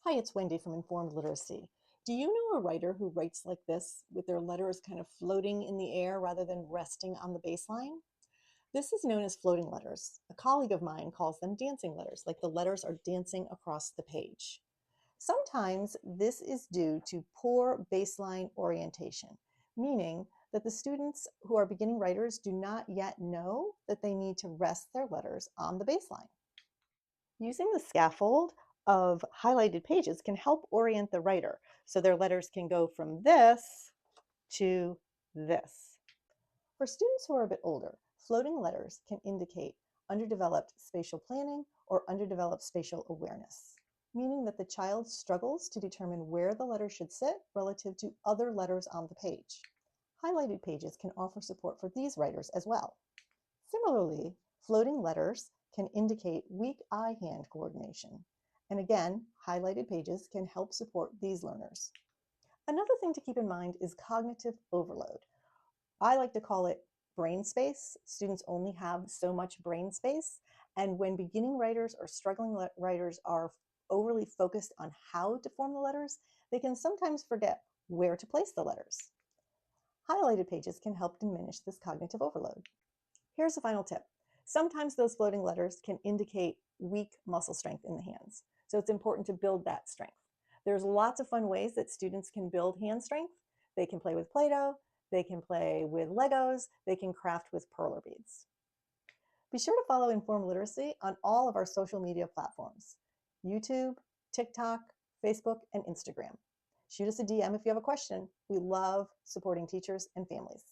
Hi, it's Wendy from Informed Literacy. Do you know a writer who writes like this, with their letters kind of floating in the air rather than resting on the baseline? This is known as floating letters. A colleague of mine calls them dancing letters, like the letters are dancing across the page. Sometimes this is due to poor baseline orientation, meaning that the students who are beginning writers do not yet know that they need to rest their letters on the baseline. Using the scaffold of highlighted pages can help orient the writer so their letters can go from this to this. For students who are a bit older, floating letters can indicate underdeveloped spatial planning or underdeveloped spatial awareness, meaning that the child struggles to determine where the letter should sit relative to other letters on the page. Highlighted pages can offer support for these writers as well. Similarly, floating letters can indicate weak eye-hand coordination. And again, highlighted pages can help support these learners. Another thing to keep in mind is cognitive overload. I like to call it brain space. Students only have so much brain space. And when beginning writers or struggling writers are overly focused on how to form the letters, they can sometimes forget where to place the letters. Highlighted pages can help diminish this cognitive overload. Here's a final tip. Sometimes those floating letters can indicate weak muscle strength in the hands. So it's important to build that strength. There's lots of fun ways that students can build hand strength. They can play with Play-Doh, they can play with Legos, they can craft with Perler Beads. Be sure to follow Informed Literacy on all of our social media platforms: YouTube, TikTok, Facebook, and Instagram. Shoot us a DM if you have a question. We love supporting teachers and families.